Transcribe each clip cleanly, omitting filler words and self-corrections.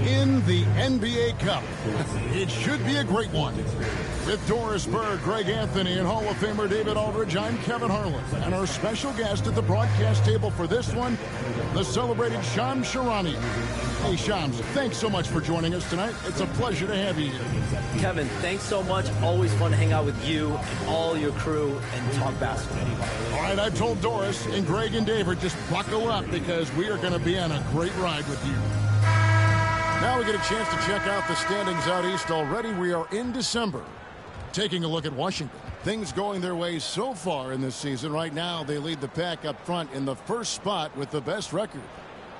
in the NBA Cup. It should be a great one. With Doris Burke, Greg Anthony, and Hall of Famer David Aldridge, I'm Kevin Harlan. And our special guest at the broadcast table for this one, the celebrated Shams Charania. Hey, Shams, thanks so much for joining us tonight. It's a pleasure to have you here. Kevin, thanks so much. Always fun to hang out with you and all your crew and talk basketball. All right, I've told Doris and Greg and David, just buckle up because we are going to be on a great ride with you. Now we get a chance to check out the standings out east already. We are in December. Taking a look at Washington. Things going their way so far in this season. Right now, they lead the pack up front in the first spot with the best record.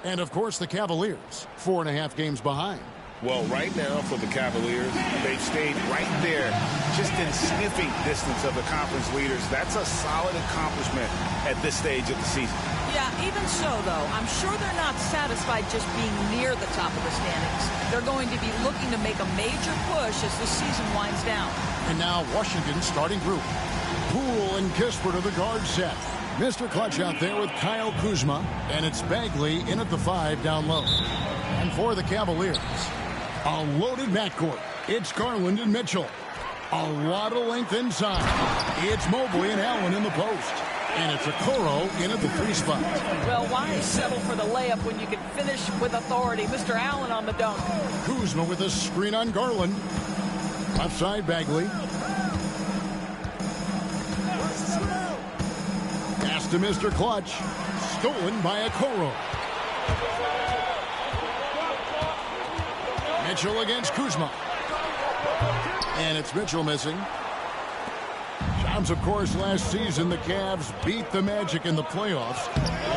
And, of course, the Cavaliers, 4.5 games behind. Well, right now for the Cavaliers, they've stayed right there, just in sniffing distance of the conference leaders. That's a solid accomplishment at this stage of the season. Yeah, even so, though, I'm sure they're not satisfied just being near the top of the standings. They're going to be looking to make a major push as the season winds down. And now Washington's starting group. Poole and Kispert are the guard set. Mr. Clutch out there with Kyle Kuzma, and it's Bagley in at the 5 down low. And for the Cavaliers, a loaded backcourt. It's Garland and Mitchell. A lot of length inside. It's Mobley and Allen in the post. And it's Okoro in at the 3 spot. Well, why settle for the layup when you can finish with authority? Mr. Allen on the dunk. Kuzma with a screen on Garland. Left side, Bagley. Pass to Mr. Clutch. Stolen by Okoro. Mitchell against Kuzma. And it's Mitchell missing. Shams, of course, last season the Cavs beat the Magic in the playoffs.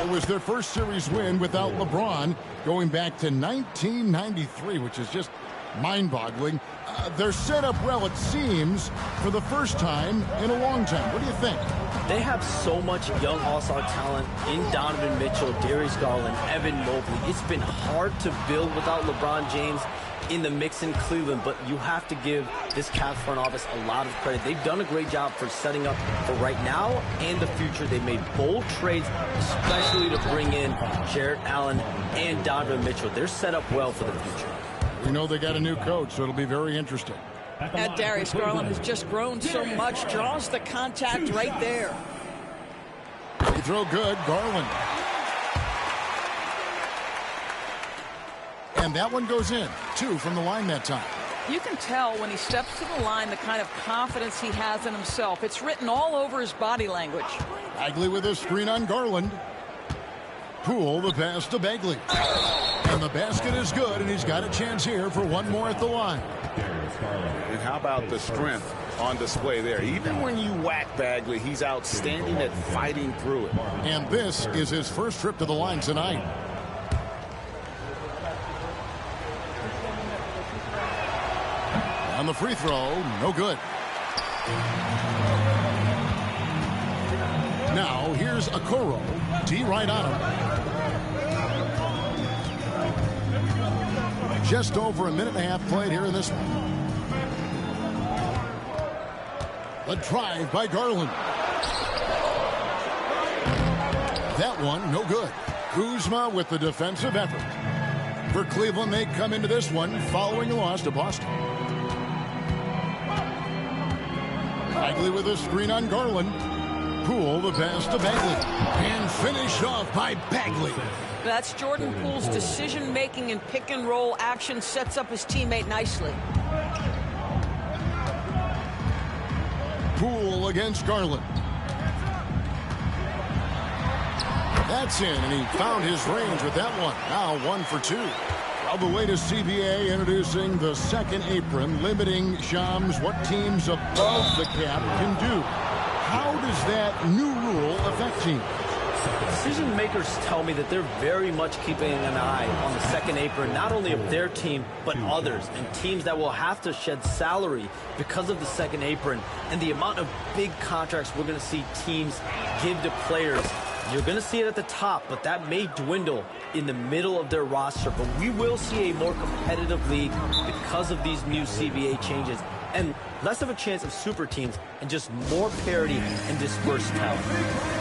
It was their first series win without LeBron going back to 1993, which is just mind-boggling. They're set up well, it seems, for the first time in a long time. What do you think? They have so much young all-star talent in Donovan Mitchell, Darius Garland, Evan Mobley. It's been hard to build without LeBron James in the mix in Cleveland, but you have to give this Cavs front office a lot of credit. They've done a great job for setting up for right now and the future. They made bold trades, especially to bring in Jarrett Allen and Donovan Mitchell. They're set up well for the future. We know they got a new coach, so it'll be very interesting. And Darius Garland has just grown so much, draws the contact right there. Free throw good, Garland. And that one goes in. 2 from the line that time. You can tell when he steps to the line the kind of confidence he has in himself. It's written all over his body language. Bagley with a screen on Garland. Poole the pass to Bagley. And the basket is good, and he's got a chance here for one more at the line. And how about the strength on display there? Even when you whack Bagley, he's outstanding at fighting through it. And this is his first trip to the line tonight. On the free throw, no good. Now here's Okoro. D right on him. Just over a minute and a half played here in this one. The drive by Garland. That one, no good. Kuzma with the defensive effort. For Cleveland, they come into this one following a loss to Boston. Bagley with a screen on Garland. Poole the pass to Bagley. And finished off by Bagley. That's Jordan Poole's decision-making and pick-and-roll action sets up his teammate nicely. Poole against Garland. That's in, and he found his range with that one. Now 1 for 2. Well, the latest CBA introducing the second apron, limiting Shams what teams above the cap can do. How does that new rule affect teams? Decision makers tell me that they're very much keeping an eye on the second apron, not only of their team, but others, and teams that will have to shed salary because of the second apron and the amount of big contracts we're going to see teams give to players. You're going to see it at the top, but that may dwindle in the middle of their roster. But we will see a more competitive league because of these new CBA changes and less of a chance of super teams and just more parity and dispersed talent.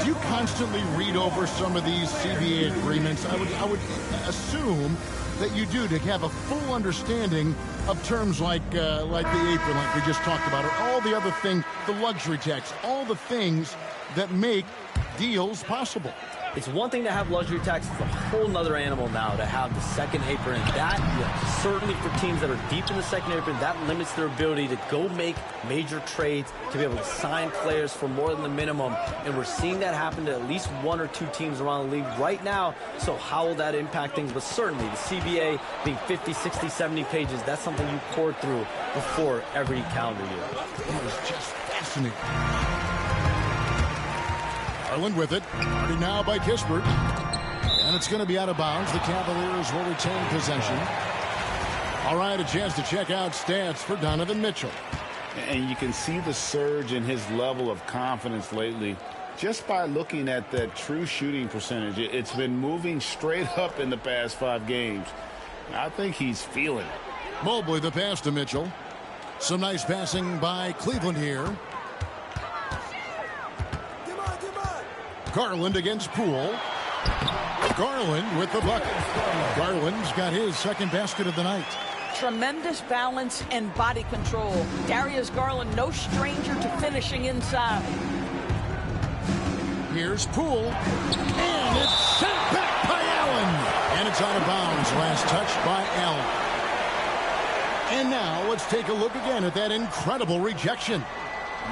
Do you constantly read over some of these CBA agreements? I would assume that you do, to have a full understanding of terms like the apron, like we just talked about, or all the other things, the luxury tax, all the things that make deals possible. It's one thing to have luxury tax. It's a whole nother animal now to have the second apron. And that, certainly for teams that are deep in the second apron, that limits their ability to go make major trades, to be able to sign players for more than the minimum. And we're seeing that happen to at least one or two teams around the league right now. So how will that impact things? But certainly the CBA being 50, 60, 70 pages, that's something you pour through before every calendar year. It was just fascinating. Garland with it. Already now by Kispert. And it's going to be out of bounds. The Cavaliers will retain possession. All right, a chance to check out stats for Donovan Mitchell. And you can see the surge in his level of confidence lately just by looking at that true shooting percentage. It's been moving straight up in the past 5 games. I think he's feeling it. Mobley the pass to Mitchell. Some nice passing by Cleveland here. Garland against Poole. Garland with the bucket. Garland's got his second basket of the night. Tremendous balance and body control. Darius Garland, no stranger to finishing inside. Here's Poole. And it's sent back by Allen. And it's out of bounds. Last touch by Allen. And now let's take a look again at that incredible rejection.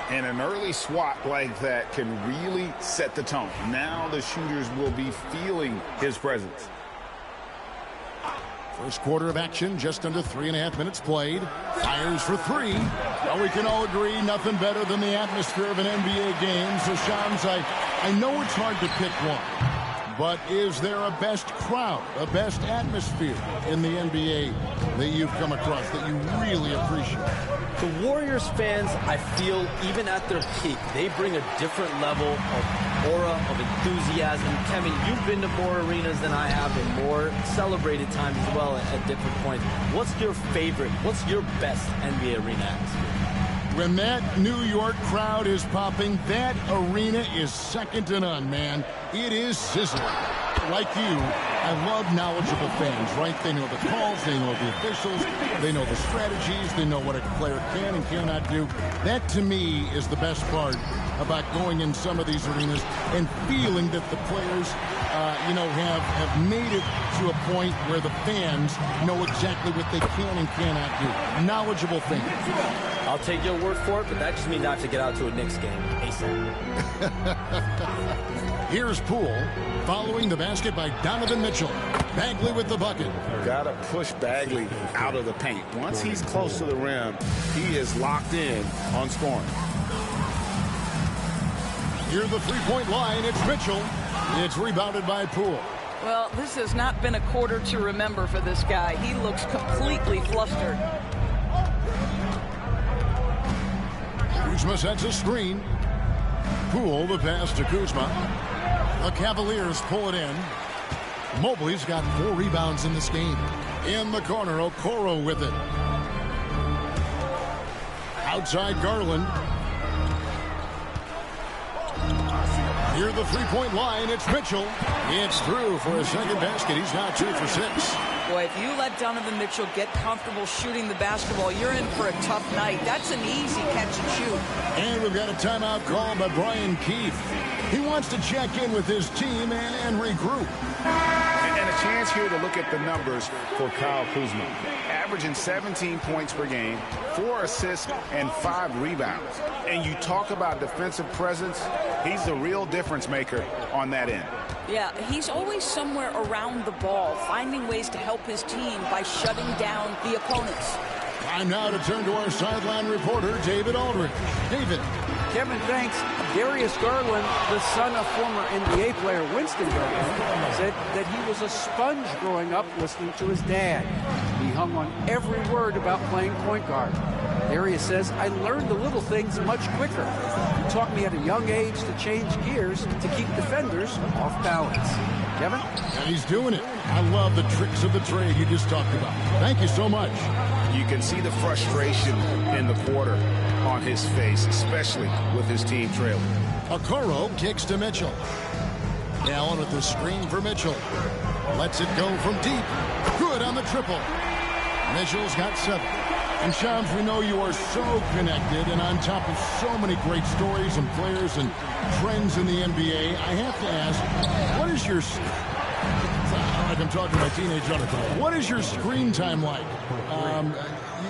And an early swat like that can really set the tone. Now the shooters will be feeling his presence. First quarter of action, just under 3.5 minutes played. Fires for 3. Well, we can all agree nothing better than the atmosphere of an NBA game. So, Shams, I know it's hard to pick one. But is there a best crowd, a best atmosphere in the NBA that you've come across that you really appreciate? The Warriors fans, I feel, even at their peak, they bring a different level of aura, of enthusiasm. Kevin, you've been to more arenas than I have, and more celebrated times as well at different points. What's your favorite, what's your best NBA arena atmosphere? When that New York crowd is popping, that arena is second to none, man. It is sizzling. Like you, I love knowledgeable fans, right? They know the calls, they know the officials, they know the strategies, they know what a player can and cannot do. That, to me, is the best part about going in some of these arenas and feeling that the players, have made it to a point where the fans know exactly what they can and cannot do. Knowledgeable fans. I'll take your word for it, but that just means I have to get out to a Knicks game ASAP. Here's Poole, following the basket by Donovan Mitchell. Bagley with the bucket. Got to push Bagley out of the paint. Once he's close to the rim, he is locked in on scoring. Near the three-point line, it's Mitchell. It's rebounded by Poole. Well, this has not been a quarter to remember for this guy. He looks completely flustered. Kuzma sets a screen. Poole the pass to Kuzma. The Cavaliers pull it in. Mobley's got 4 rebounds in this game. In the corner, Okoro with it. Outside Garland. Near the three-point line, it's Mitchell. It's through for a second basket. He's now 2 for 6. Boy, if you let Donovan Mitchell get comfortable shooting the basketball, you're in for a tough night. That's an easy catch and shoot. And we've got a timeout called by Brian Keefe. He wants to check in with his team and regroup. And a chance here to look at the numbers for Kyle Kuzma. Averaging 17 points per game, 4 assists, and 5 rebounds. And you talk about defensive presence, he's the real difference maker on that end. Yeah, he's always somewhere around the ball, finding ways to help his team by shutting down the opponents. Time now to turn to our sideline reporter, David Aldridge. David. Kevin, thanks. Darius Garland, the son of former NBA player Winston Garland, said that he was a sponge growing up listening to his dad. He hung on every word about playing point guard. Darius says, I learned the little things much quicker. He taught me at a young age to change gears to keep defenders off balance. Kevin? And he's doing it. I love the tricks of the trade you just talked about. Thank you so much. You can see the frustration in the quarter on his face, especially with his team trailing. Okoro kicks to Mitchell. Allen with the screen for Mitchell. Lets it go from deep. Good on the triple. Mitchell's got 7. And Shams, we know you are so connected and on top of so many great stories and players and trends in the NBA. I have to ask, what is your... like I'm talking to my teenage daughter. What is your screen time like?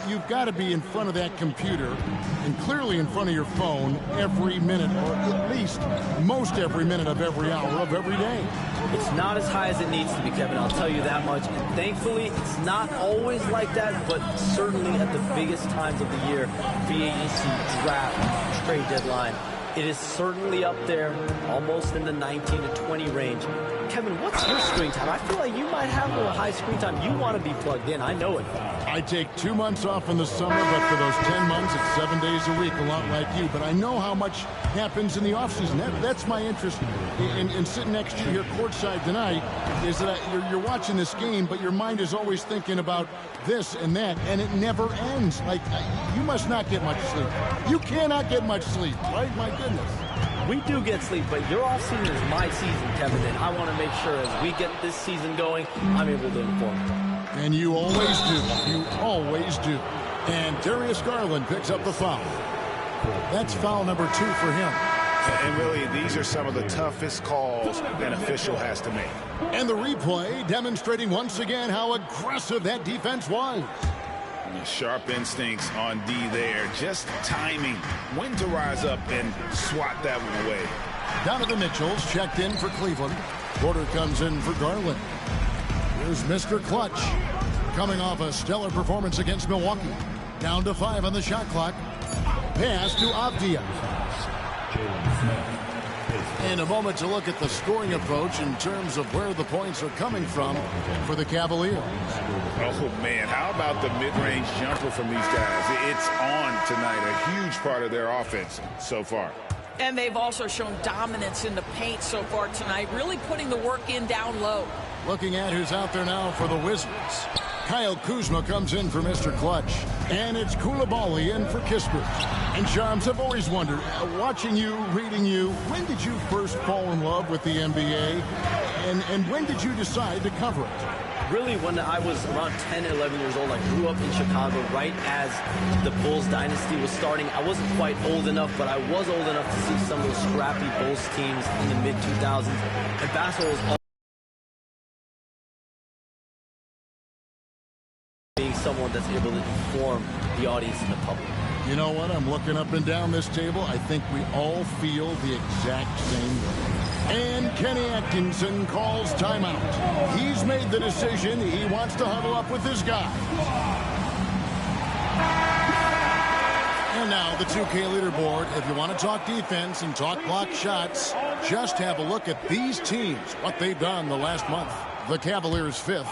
You've got to be in front of that computer and clearly in front of your phone every minute, or at least most every minute of every hour of every day. It's not as high as it needs to be, Kevin. I'll tell you that much. And thankfully, it's not always like that, but certainly at the biggest times of the year, free agency, draft, trade deadline, it is certainly up there, almost in the 19 to 20 range. Kevin, what's your screen time? I feel like you might have a high screen time. You want to be plugged in. I know it. I take 2 months off in the summer, but for those 10 months, it's 7 days a week, a lot like you. But I know how much happens in the offseason. That's my interest in sitting next to you here courtside tonight, is that you're watching this game, but your mind is always thinking about this and that, and it never ends. Like, you must not get much sleep. You cannot get much sleep, right? My goodness. We do get sleep, but your offseason is my season, Kevin, and I want to make sure as we get this season going, I'm able to inform you. And you always do. You always do. And Darius Garland picks up the foul. That's foul number 2 for him. And really, these are some of the toughest calls an official has to make. And the replay demonstrating once again how aggressive that defense was. Sharp instincts on D there. Just timing when to rise up and swat that one away. Donovan Mitchell's checked in for Cleveland. Porter comes in for Garland. Here's Mr. Clutch, coming off a stellar performance against Milwaukee. Down to 5 on the shot clock. Pass to Avdia. And a moment to look at the scoring approach in terms of where the points are coming from for the Cavaliers. Oh, man, how about the mid-range jumper from these guys? It's on tonight, a huge part of their offense so far. And they've also shown dominance in the paint so far tonight, really putting the work in down low. Looking at who's out there now for the Wizards. Kyle Kuzma comes in for Mr. Clutch. And it's Koulibaly in for Kispert. And Shams, I've always wondered, watching you, reading you, when did you first fall in love with the NBA? And when did you decide to cover it? Really, when I was around 10, 11 years old, I grew up in Chicago right as the Bulls dynasty was starting. I wasn't quite old enough, but I was old enough to see some of those scrappy Bulls teams in the mid-2000s. And basketball was being someone that's able to inform the audience and the public. You know what? I'm looking up and down this table. I think we all feel the exact same way. And Kenny Atkinson calls timeout. He's made the decision. He wants to huddle up with his guys. And now the 2K leaderboard. If you want to talk defense and talk block shots, just have a look at these teams, what they've done the last month. The Cavaliers 5th.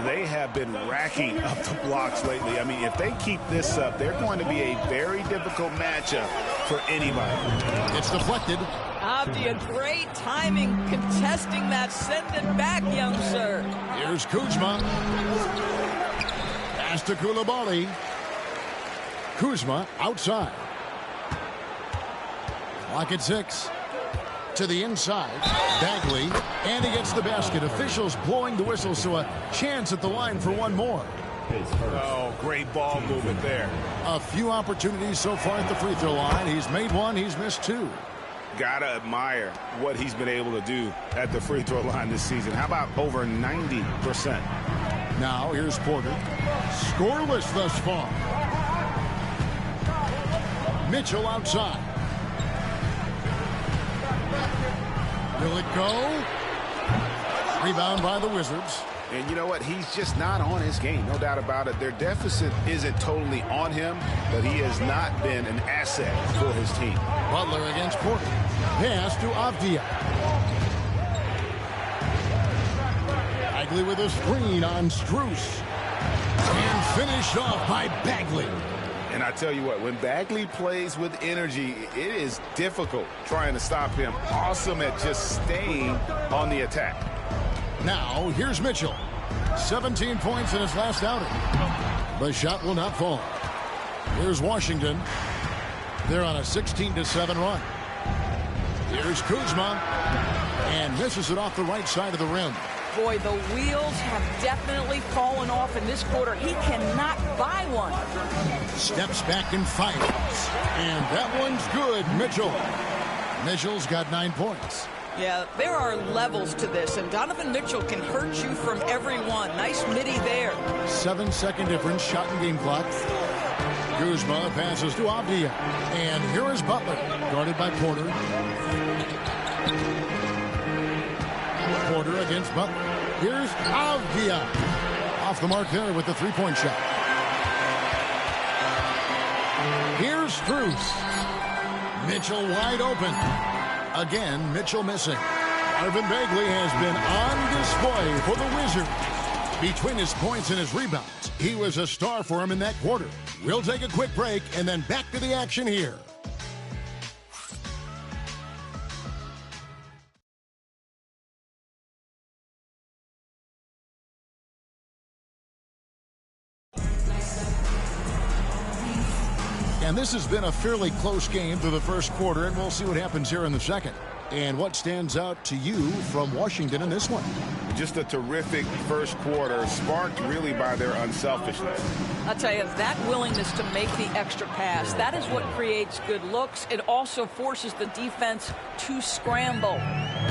They have been racking up the blocks lately. I mean, if they keep this up, they're going to be a very difficult matchup for anybody. It's deflected. Avdia, great timing, contesting that. Send it back, young sir. Here's Kuzma. Pass to Koulibaly. Kuzma outside. Clock at 6. To the inside. Bagley. And he gets the basket. Officials blowing the whistle, so a chance at the line for one more. Oh, great ball movement there. A few opportunities so far at the free throw line. He's made 1. He's missed 2. Gotta admire what he's been able to do at the free throw line this season. How about over 90%? Now here's Porter. Scoreless thus far. Mitchell outside. Will it go? Rebound by the Wizards. And you know what? He's just not on his game. No doubt about it. Their deficit isn't totally on him, but he has not been an asset for his team. Butler against Porter. Pass to Avdia. Bagley with a screen on Strus. And finished off by Bagley. And I tell you what, when Bagley plays with energy, it is difficult trying to stop him. Awesome at just staying on the attack. Now, here's Mitchell. 17 points in his last outing. The shot will not fall. Here's Washington. They're on a 16-7 run. Here's Kuzma. And misses it off the right side of the rim. Boy, the wheels have definitely fallen off in this quarter. He cannot buy one. Steps back and fires. And that one's good. Mitchell's got 9 points. Yeah, there are levels to this, and Donovan Mitchell can hurt you from every one. Nice midi there. 7-second difference, shot and game clock. Kuzma passes to Avdia. And here is Butler, guarded by Porter. Porter against Butler. Here's Avdia. Off the mark there with the three-point shot. Here's Strus. Mitchell wide open. Again, Mitchell missing. Marvin Bagley has been on display for the Wizards. Between his points and his rebounds, he was a star for him in that quarter. We'll take a quick break and then back to the action here. And this has been a fairly close game through the first quarter, and we'll see what happens here in the second. And what stands out to you from Washington in this one? Just a terrific first quarter, sparked really by their unselfishness. I'll tell you, that willingness to make the extra pass, that is what creates good looks. It also forces the defense to scramble.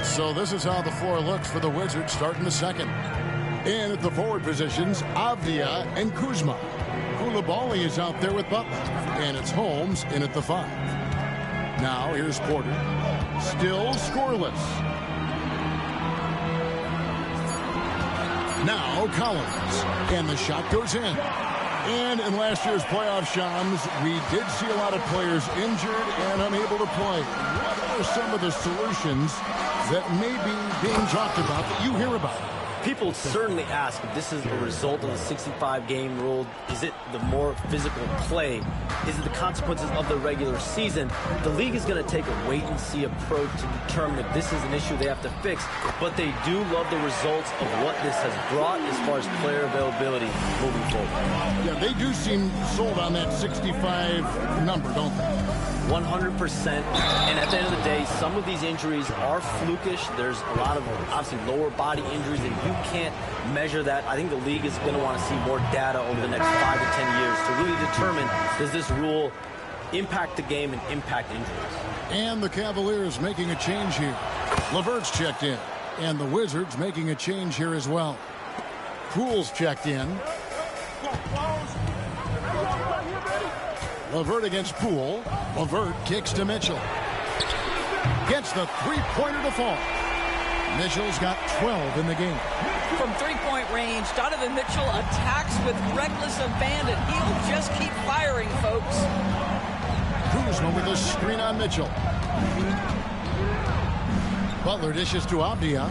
So this is how the floor looks for the Wizards starting the second. And at the forward positions, Avdia and Kuzma. Koulibaly is out there with Butler. And it's Holmes in at the 5. Now here's Porter. Still scoreless. Now Collins. And the shot goes in. And in last year's playoff, Shams, we did see a lot of players injured and unable to play. What are some of the solutions that may be being talked about that you hear about? People certainly ask if this is a result of the 65-game rule. Is it the more physical play? Is it the consequences of the regular season? The league is going to take a wait-and-see approach to determine if this is an issue they have to fix. But they do love the results of what this has brought as far as player availability moving forward. Yeah, they do seem sold on that 65 number, don't they? 100%. And at the end of the day, some of these injuries are flukish. There's a lot of, obviously, lower body injuries, and you can't measure that. I think the league is going to want to see more data over the next 5 to 10 years to really determine, does this rule impact the game and impact injuries? And the Cavaliers making a change here. LeVert's checked in. And the Wizards making a change here as well. Poole's checked in. LeVert against Poole. LeVert kicks to Mitchell. Gets the three-pointer to fall. Mitchell's got 12 in the game. From three-point range, Donovan Mitchell attacks with reckless abandon. He'll just keep firing, folks. Kuzma with a screen on Mitchell. Butler dishes to Avdia.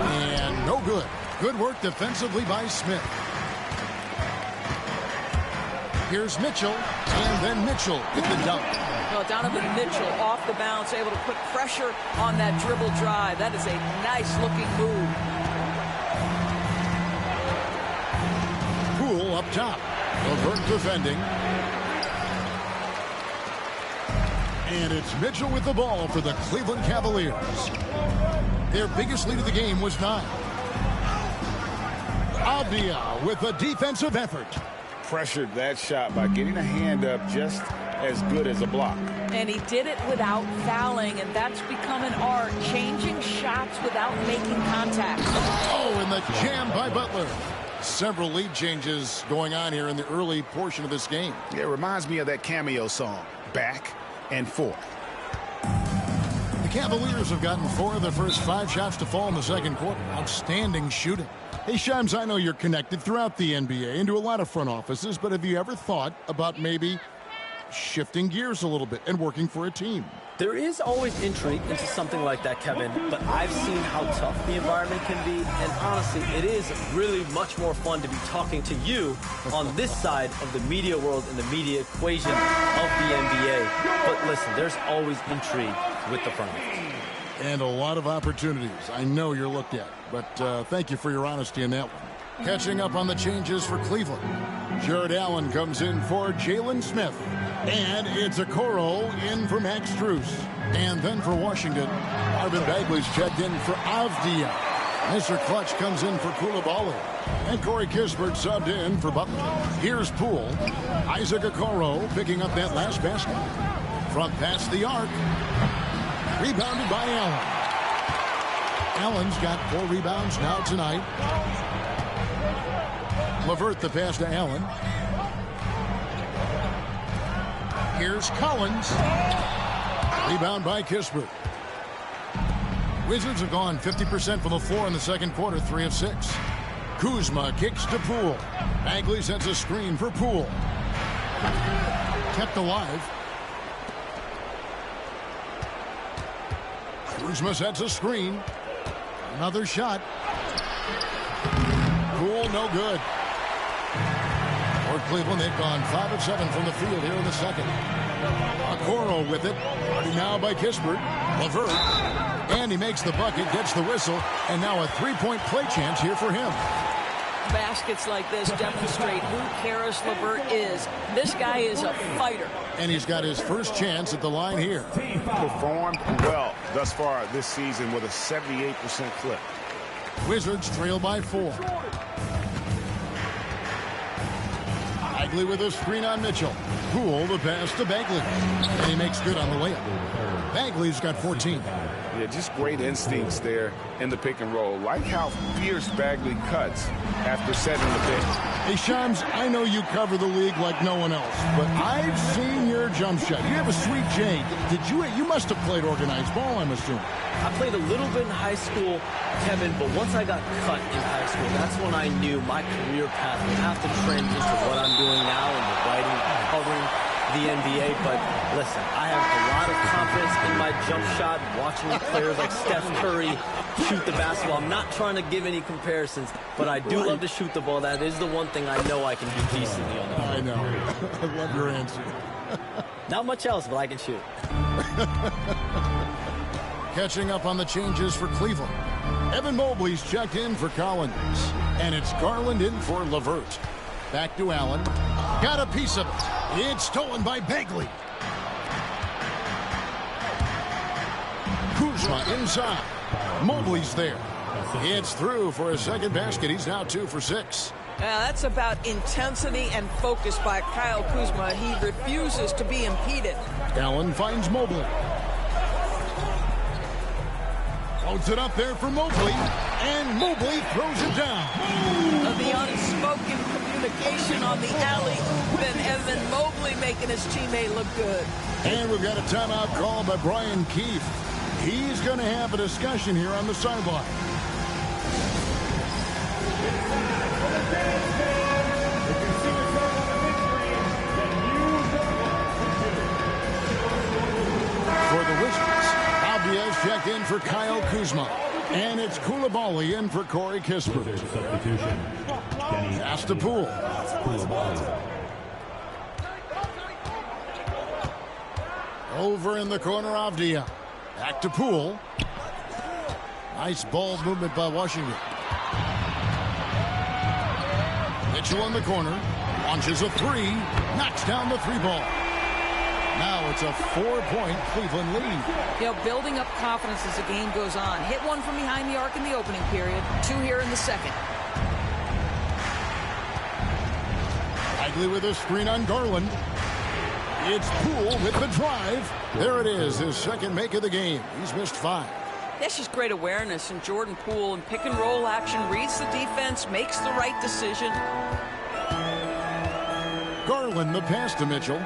And no good. Good work defensively by Smith. Here's Mitchell, and then Mitchell with the dunk. Well, Donovan Mitchell off the bounce, able to put pressure on that dribble drive. That is a nice-looking move. Poole up top. LeVert defending. And it's Mitchell with the ball for the Cleveland Cavaliers. Their biggest lead of the game was 9. Avdia with a defensive effort. Pressured that shot by getting a hand up just as good as a block. And he did it without fouling, and that's become an art, changing shots without making contact. Oh, and the jam by Butler. Several lead changes going on here in the early portion of this game. Yeah, it reminds me of that cameo song, Back and Forth. The Cavaliers have gotten 4 of their first 5 shots to fall in the second quarter. Outstanding shooting. Hey, Shams, I know you're connected throughout the NBA into a lot of front offices, but have you ever thought about maybe shifting gears a little bit and working for a team? There is always intrigue into something like that, Kevin, but I've seen how tough the environment can be, and honestly, it is really much more fun to be talking to you on this side of the media world and the media equation of the NBA. But listen, there's always intrigue with the front office. And a lot of opportunities I know you're looked at. But thank you for your honesty in that one. Catching up on the changes for Cleveland. Jared Allen comes in for Jalen Smith. And it's Okoro in for Max Strus. And then for Washington, Marvin Bagley's checked in for Avdia. Mr. Clutch comes in for Koulibaly. And Corey Kispert subbed in for Butler. Here's Poole. Isaac Okoro picking up that last basket. Front pass the arc. Rebounded by Allen. Allen's got 4 rebounds now tonight. LeVert the pass to Allen. Here's Collins. Rebound by Kispert. Wizards have gone 50% from the floor in the second quarter, 3 of 6. Kuzma kicks to Poole. Bagley sets a screen for Poole. Kept alive. Kuzma sets a screen. Another shot. Poole, no good. For Cleveland, they've gone 5 of 7 from the field here in the second. Okoro with it. Already now by Kispert. LeVert. And he makes the bucket, gets the whistle, and now a 3-point play chance here for him. Baskets like this demonstrate who Karis LeVert is. This guy is a fighter. And he's got his first chance at the line here. Performed well thus far this season with a 78% clip. Wizards trail by 4. Bagley with a screen on Mitchell. Poole the pass to Bagley. And he makes good on the layup. Bagley's got 14. Yeah, just great instincts there in the pick and roll. Like how fierce Bagley cuts after setting the pick. Hey, Shams, I know you cover the league like no one else, but I've seen your jump shot. You have a sweet J. You must have played organized ball, I'm assuming. I played a little bit in high school, Kevin, but once I got cut in high school, that's when I knew my career path would have to transition to what I'm doing now in the writing and covering the NBA. But listen, I have a lot of confidence in my jump shot, watching players like Steph Curry shoot the basketball. I'm not trying to give any comparisons, but I do love to shoot the ball. That is the one thing I know I can do decently on the court. I know. I love your answer. Not much else, but I can shoot. Catching up on the changes for Cleveland. Evan Mobley's checked in for Collins. And it's Garland in for LeVert. Back to Allen. Got a piece of it. It's stolen by Bagley. Kuzma inside. Mobley's there. It's through for a second basket. He's now 2 for 6. Now that's about intensity and focus by Kyle Kuzma. He refuses to be impeded. Allen finds Mobley. Floats it up there for Mobley. And Mobley throws it down. The unspoken communication on the alley-oop, and Evan Mobley making his teammate look good. And we've got a timeout called by Brian Keefe. He's going to have a discussion here on the sideline. For the Wizards, Albiez checked in for Kyle Kuzma. And it's Koulibaly in for Corey Kispert. Pass to Poole. Over in the corner, Avdia. Back to Poole. Nice ball movement by Washington. Mitchell in the corner. Launches a 3. Knocks down the 3-ball. Now it's a 4-point Cleveland lead. You know, building up confidence as the game goes on. Hit one from behind the arc in the opening period. 2 here in the second. Bagley with a screen on Garland. It's Poole with the drive. There it is, his second make of the game. He's missed 5. That's just great awareness, and Jordan Poole in pick and roll action reads the defense, makes the right decision. Garland the pass to Mitchell.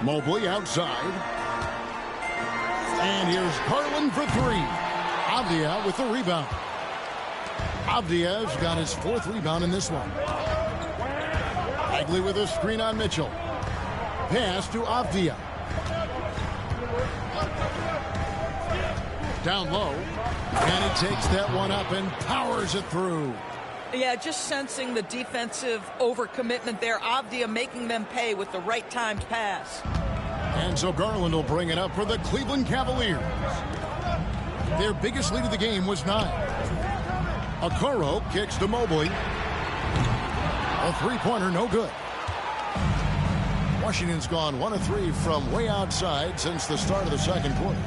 Mobley outside. And here's Garland for 3. Avdia with the rebound. Avdia's got his 4th rebound in this one. Bagley with a screen on Mitchell. Pass to Avdia. Down low. And he takes that one up and powers it through. Yeah, just sensing the defensive overcommitment there. Avdia making them pay with the right timed pass. And so Garland will bring it up for the Cleveland Cavaliers. Their biggest lead of the game was 9. Okoro kicks to Mobley. A three-pointer, no good. Washington's gone 1 of 3 from way outside since the start of the second quarter.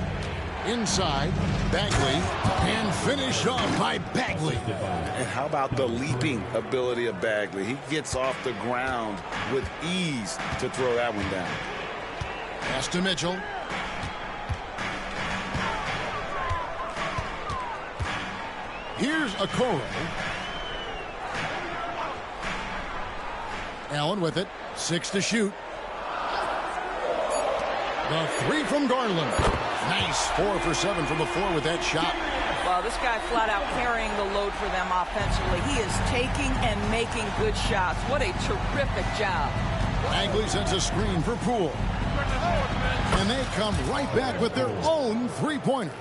Inside, Bagley, and finished off by Bagley. And how about the leaping ability of Bagley? He gets off the ground with ease to throw that one down. Pass to Mitchell. Here's Okoro. Allen with it. 6 to shoot. The 3 from Garland. Nice 4 for 7 from the floor with that shot. Wow, this guy flat out carrying the load for them offensively. He is taking and making good shots. What a terrific job. Bagley sends a screen for Poole. And they come right back with their own three-pointer.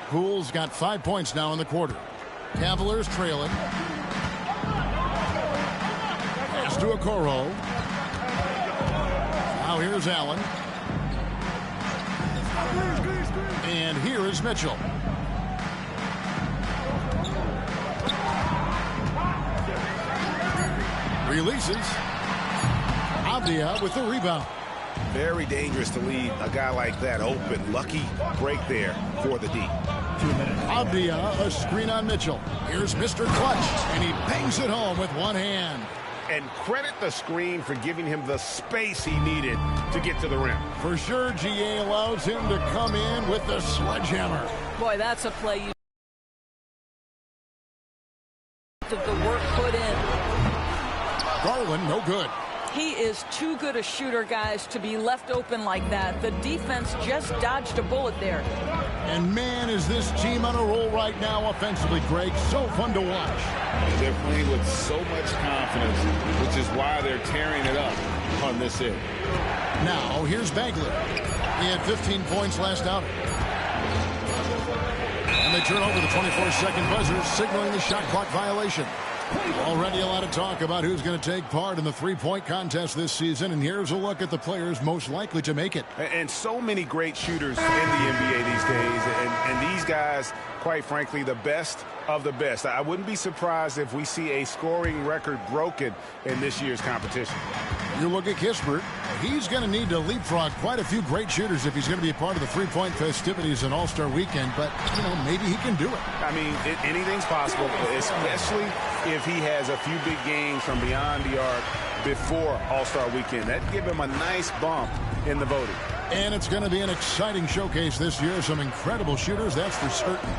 Poole's got 5 points now in the quarter. Cavaliers trailing. Pass to Okoro. Now here's Allen. And here is Mitchell. Releases. Abdia with the rebound. Very dangerous to leave a guy like that open. Lucky break there for the D. Abdia, a screen on Mitchell. Here's Mr. Clutch, and he bangs it home with one hand. And credit the screen for giving him the space he needed to get to the rim. For sure, GA allows him to come in with the sledgehammer. Boy, that's a play you the work put in. Garland, no good. He is too good a shooter, guys, to be left open like that. The defense just dodged a bullet there. And man, is this team on a roll right now offensively, Greg. So fun to watch. They're playing with so much confidence, which is why they're tearing it up on this end. Now, here's Bagley. He had 15 points last outing. And they turn over the 24-second buzzer, signaling the shot clock violation. Already a lot of talk about who's going to take part in the three-point contest this season, and here's a look at the players most likely to make it. And so many great shooters in the NBA these days, and these guys, quite frankly, the best of the best. I wouldn't be surprised if we see a scoring record broken in this year's competition. You look at Kispert. He's going to need to leapfrog quite a few great shooters if he's going to be a part of the three-point festivities in All-Star Weekend, but, you know, maybe he can do it. I mean, anything's possible, especially if he has a few big games from beyond the arc before All-Star Weekend. That'd give him a nice bump in the voting. And it's going to be an exciting showcase this year. Some incredible shooters, that's for certain.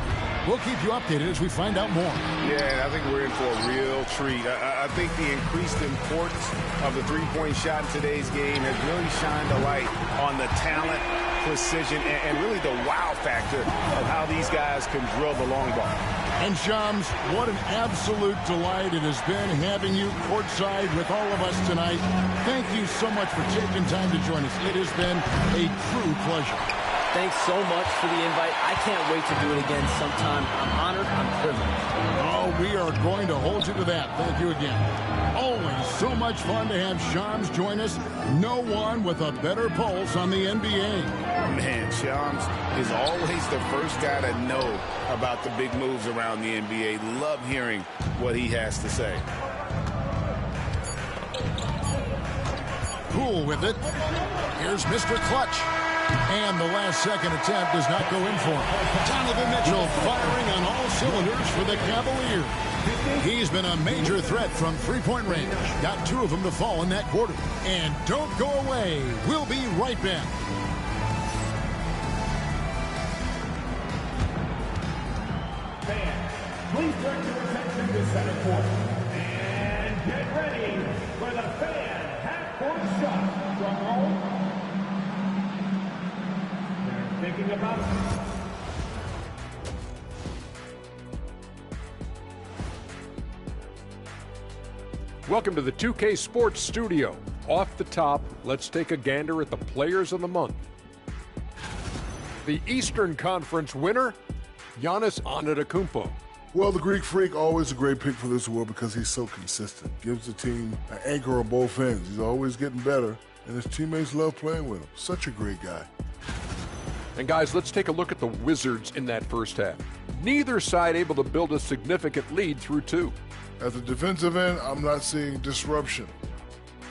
We'll keep you updated as we find out more. Yeah, I think we're in for a real treat. I think the increased importance of the three-point shot in today's game has really shined a light on the talent, precision, and really the wow factor of how these guys can drill the long ball. And Shams, what an absolute delight it has been having you courtside with all of us tonight. Thank you so much for taking time to join us. It has been a true pleasure. Thanks so much for the invite. I can't wait to do it again sometime. I'm honored. I'm privileged. Oh, we are going to hold you to that. Thank you again. Always so much fun to have Shams join us. No one with a better pulse on the NBA. Man, Shams is always the first guy to know about the big moves around the NBA. Love hearing what he has to say. Poole with it. Here's Mr. Clutch. And the last-second attempt does not go in for him. Donovan Mitchell firing on all cylinders for the Cavaliers. He's been a major threat from three-point range. Got 2 of them to fall in that quarter. And don't go away. We'll be right back. Fans, please turn your attention to center court. And get ready for the fan half-court shot. Drum roll. They're thinking about it. Welcome to the 2K Sports Studio. Off the top, let's take a gander at the Players of the Month. The Eastern Conference winner, Giannis Antetokounmpo. Well, the Greek Freak, always a great pick for this award because he's so consistent. Gives the team an anchor on both ends. He's always getting better, and his teammates love playing with him. Such a great guy. And guys, let's take a look at the Wizards in that first half. Neither side able to build a significant lead through 2. At the defensive end, I'm not seeing disruption.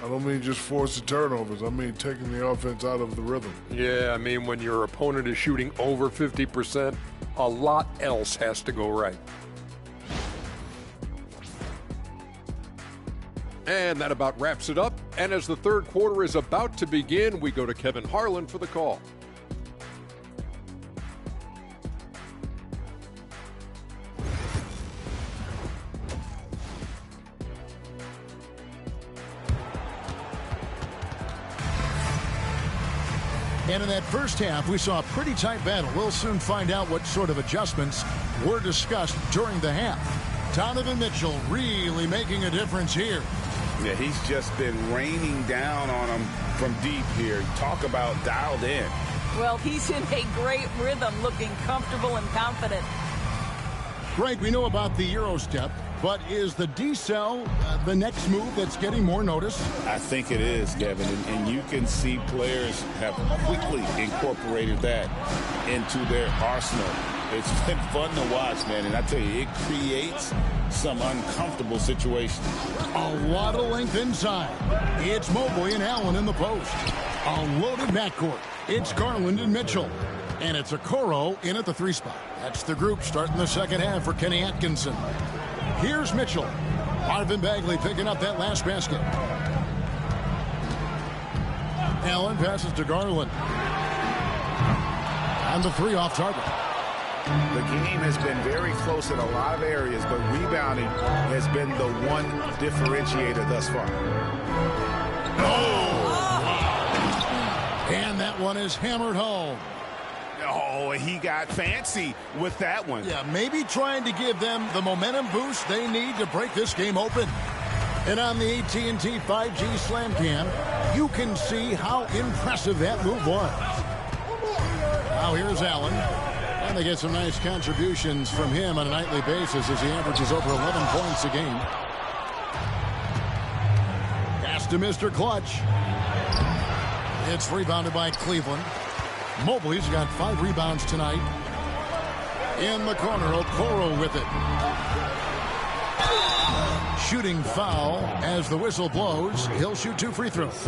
I don't mean just forced turnovers. I mean taking the offense out of the rhythm. Yeah, I mean when your opponent is shooting over 50%, a lot else has to go right. And that about wraps it up. And as the third quarter is about to begin, we go to Kevin Harlan for the call. And in that first half, we saw a pretty tight battle. We'll soon find out what sort of adjustments were discussed during the half. Donovan Mitchell really making a difference here. Yeah, he's just been raining down on him from deep here. Talk about dialed in. Well, he's in a great rhythm, looking comfortable and confident. Greg, we know about the Euro step, but is the decel the next move that's getting more notice? I think it is, Kevin, and you can see players have quickly incorporated that into their arsenal. It's been fun to watch, man, and I tell you, it creates some uncomfortable situations. A lot of length inside. It's Mobley and Allen in the post. A loaded backcourt. It's Garland and Mitchell. And it's Okoro in at the 3 spot. That's the group starting the second half for Kenny Atkinson. Here's Mitchell. Marvin Bagley picking up that last basket. Allen passes to Garland. And the 3 off target. The game has been very close in a lot of areas, but rebounding has been the one differentiator thus far. And that one is hammered home. Oh, he got fancy with that one. Yeah, maybe trying to give them the momentum boost they need to break this game open. And on the AT&T 5G Slam Cam, you can see how impressive that move was. Now here's Allen. And they get some nice contributions from him on a nightly basis as he averages over 11 points a game. Pass to Mr. Clutch. It's rebounded by Cleveland. Mobley's got 5 rebounds tonight. In the corner, Okoro with it. Shooting foul as the whistle blows. He'll shoot 2 free throws.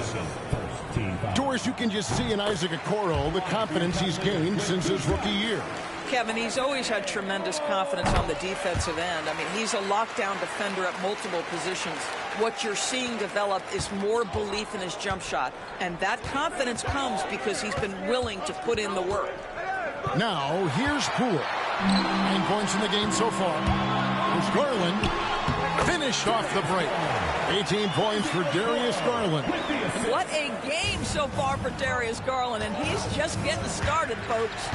Doris, you can just see in Isaac Okoro the confidence he's gained since his rookie year. Kevin, he's always had tremendous confidence on the defensive end. I mean, he's a lockdown defender at multiple positions. What you're seeing develop is more belief in his jump shot. And that confidence comes because he's been willing to put in the work. Now, here's Poole. 9 points in the game so far. Here's Garland. Finished off the break. 18 points for Darius Garland. What a game so far for Darius Garland. And he's just getting started, folks.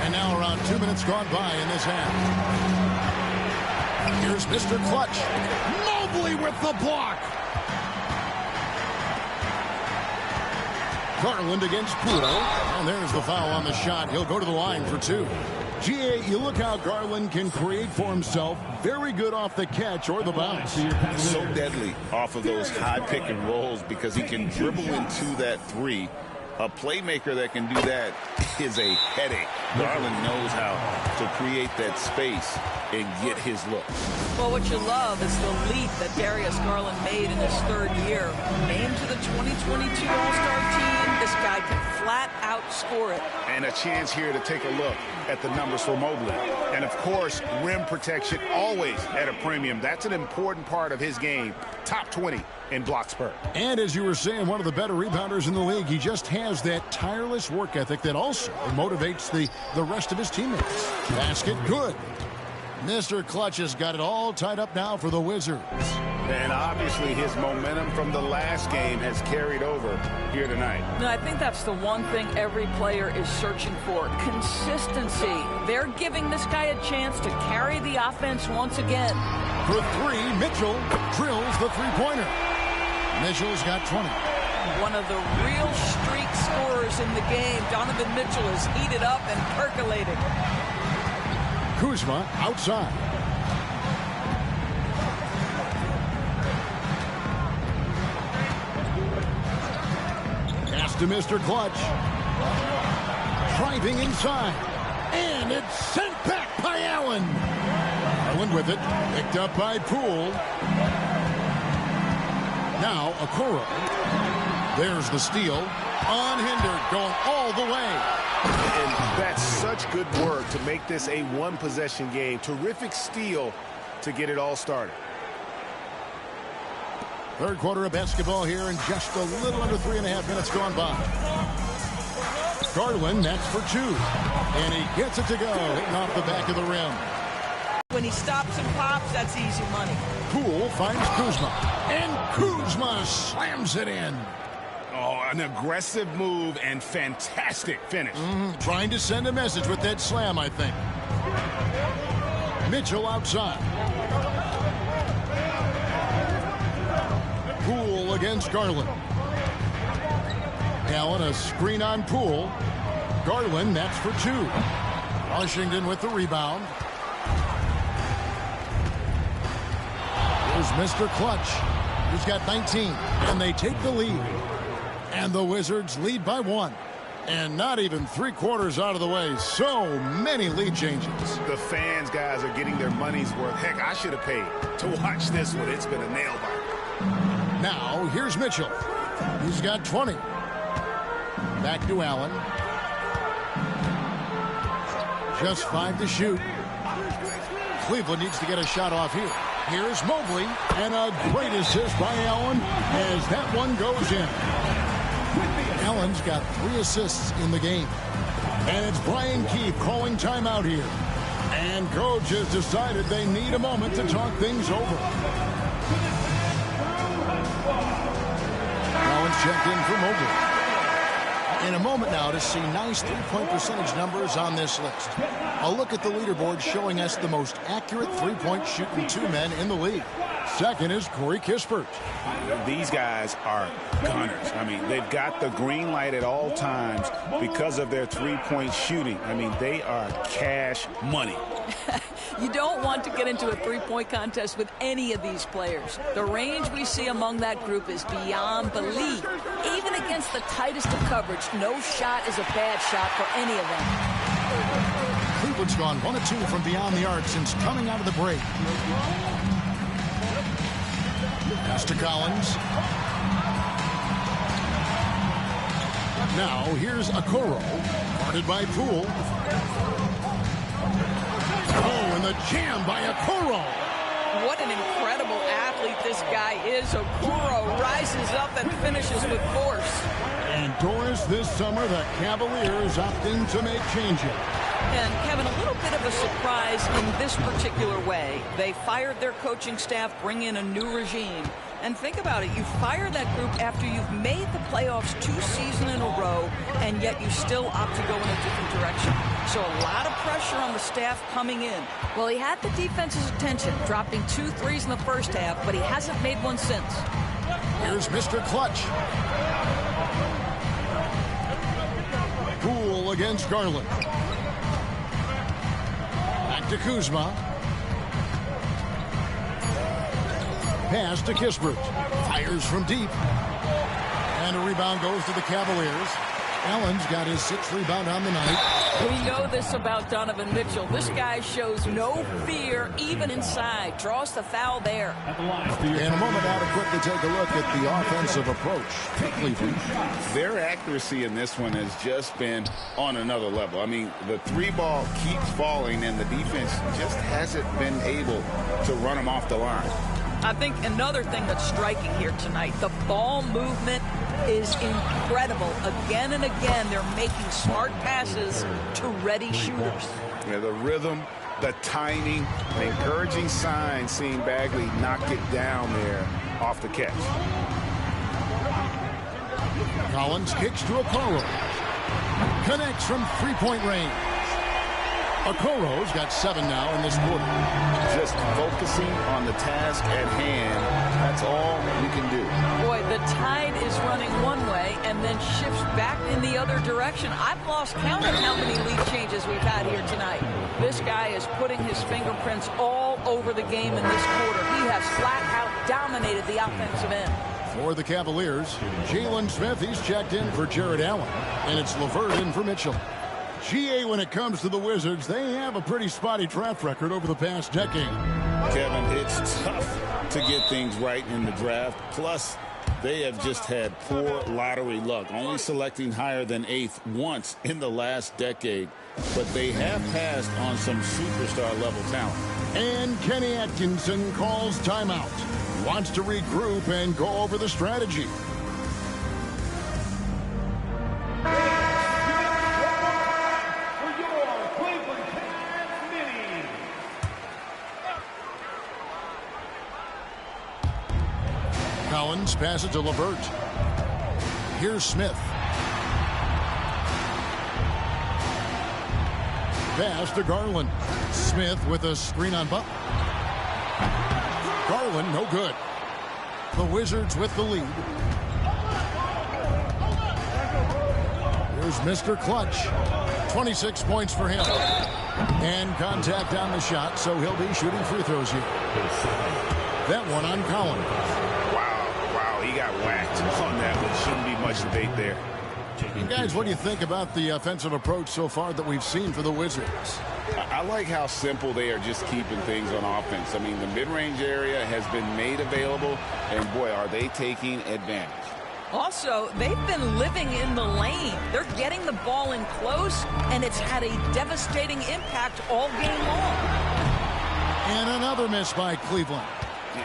And now around 2 minutes gone by in this half. Here's Mr. Clutch. Mobley with the block. Garland against Poole. And there's the foul on the shot. He'll go to the line for 2. GA, you look how Garland can create for himself. Very good off the catch or the bounce. So deadly off of those high pick and rolls because he can dribble into that 3. A playmaker that can do that is a headache. Garland knows how to create that space and get his look. Well, what you love is the leap that Darius Garland made in his 3rd year. Named to the 2022 All-Star team, this guy can flat out score it. And a chance here to take a look at the numbers for Mobley. And, of course, rim protection always at a premium. That's an important part of his game. Top 20 in blocks per. And as you were saying, one of the better rebounders in the league. He just has that tireless work ethic that also motivates the rest of his teammates. Basket good. Mr. Clutch has got it all tied up now for the Wizards. And obviously his momentum from the last game has carried over here tonight. No, I think that's the one thing every player is searching for. Consistency. They're giving this guy a chance to carry the offense once again. For 3, Mitchell drills the 3-pointer. Mitchell's got 20. One of the real streak scorers in the game. Donovan Mitchell is heated up and percolating. Kuzma outside. to Mr. Clutch. Driving inside. And it's sent back by Allen. Allen with it. Picked up by Poole. Now Okoro. There's the steal. Unhindered. Going all the way. And that's such good work to make this a one-possession game. Terrific steal to get it all started. Third quarter of basketball here, and just a little under 3.5 minutes gone by. Garland, that's for 2. And he gets it to go, hitting off the back of the rim. When he stops and pops, that's easy money. Poole finds Kuzma. And Kuzma slams it in. Oh, an aggressive move and fantastic finish. Trying to send a message with that slam, I think. Mitchell outside. Poole against Garland. Allen, a screen on Poole. Garland, that's for 2. Washington with the rebound. Here's Mr. Clutch. He's got 19, and they take the lead. And the Wizards lead by 1. And not even 3/4 out of the way. So many lead changes. The fans, guys, are getting their money's worth. Heck, I should have paid to watch this one. It's been a nail-biter. Now, here's Mitchell. He's got 20. Back to Allen. Just 5 to shoot. Cleveland needs to get a shot off here. Here's Mobley, and a great assist by Allen as that one goes in. Allen's got 3 assists in the game. And it's Brian Keefe calling timeout here. And coach has decided they need a moment to talk things over. Allen's checked in for Mobley. In a moment now to see nice three-point percentage numbers on this list. A look at the leaderboard showing us the most accurate three-point shooting 2 men in the league. Second is Corey Kispert. These guys are gunners. I mean, they've got the green light at all times because of their three-point shooting. I mean, they are cash money. You don't want to get into a three-point contest with any of these players. The range we see among that group is beyond belief. Even against the tightest of coverage, no shot is a bad shot for any of them. Cleveland's gone 1 of 2 from beyond the arc since coming out of the break. Pass to Collins. Now here's Okoro, guarded by Poole. Oh, and the jam by Okoro. What an incredible athlete this guy is. Okoro rises up and finishes with force. And Doris, this summer, the Cavaliers opting to make changes. And Kevin, a little bit of a surprise in this particular way. They fired their coaching staff, bring in a new regime. And think about it, you fire that group after you've made the playoffs 2 seasons in a row, and yet you still opt to go in a different direction. So a lot of pressure on the staff coming in. Well, he had the defense's attention, dropping 2 threes in the first half, but he hasn't made one since. Here's Mr. Clutch. Poole against Garland. Back to Kuzma. Pass to Kispert. Fires from deep. And a rebound goes to the Cavaliers. Allen's got his 6th rebound on the night. We know this about Donovan Mitchell. This guy shows no fear even inside. Draws the foul there. In a moment now to quickly take a look at the offensive approach for Cleveland. Their accuracy in this one has just been on another level. I mean, the 3-ball keeps falling, and the defense just hasn't been able to run them off the line. I think another thing that's striking here tonight, the ball movement is incredible. Again and again, they're making smart passes to ready shooters. Yeah, the rhythm, the timing, the encouraging sign seeing Bagley knock it down there off the catch. Collins kicks to Okoro. Connects from 3-point range. Okoro's got 7 now in this quarter. Just focusing on the task at hand, that's all we can do. Boy, the tide is running one way and then shifts back in the other direction. I've lost count of how many lead changes we've had here tonight. This guy is putting his fingerprints all over the game in this quarter. He has flat out dominated the offensive end. For the Cavaliers, Jalen Smith, he's checked in for Jared Allen. And it's LeVert in for Mitchell. GA, when it comes to the Wizards, they have a pretty spotty draft record over the past decade. Kevin, it's tough to get things right in the draft. Plus, they have just had poor lottery luck, only selecting higher than 8th once in the last decade. But they have passed on some superstar-level talent. And Kenny Atkinson calls timeout. Wants to regroup and go over the strategy. Collins passes to LeVert. Here's Smith. Pass to Garland. Smith with a screen on Butler. Garland, no good. The Wizards with the lead. Here's Mr. Clutch. 26 points for him. And contact on the shot, so he'll be shooting free throws here. That one on Collins. Wow, he got whacked on that one. Shouldn't be much debate there. You guys, what do you think about the offensive approach so far that we've seen for the Wizards? I like how simple they are just keeping things on offense. I mean, the mid-range area has been made available, and boy, are they taking advantage. Also, they've been living in the lane. They're getting the ball in close, and it's had a devastating impact all game long. And another miss by Cleveland.